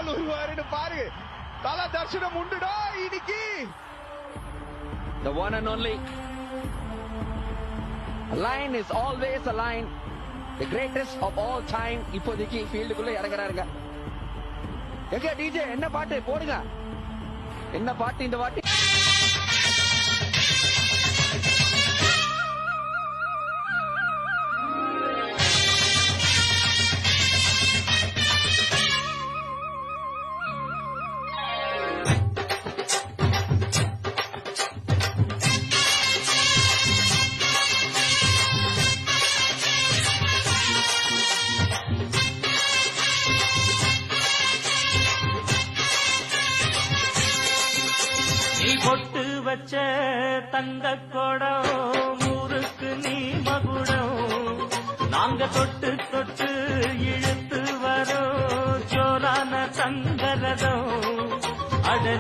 பால் வருவாருன்னு பாரு. தல தர்ஷனம் உண்டுடா இன்னைக்கு. The one and only. A lion is always a lion. The greatest of all time. இப்போதைக்கு ஃபீல்டுக்குள்ள இறங்குறாருங்க. எங்க டிஜே என்ன பாட்டு போடுங்க. என்ன பாட்டு இந்த வாட்டி? நீ பொட்டு வச்ச தங்க கொடம் ஊருக்கு நீ மகுடம். நாங்க தொட்டு தொட்டு இழுத்து வரோம் ஜோரான தங்கரதம்.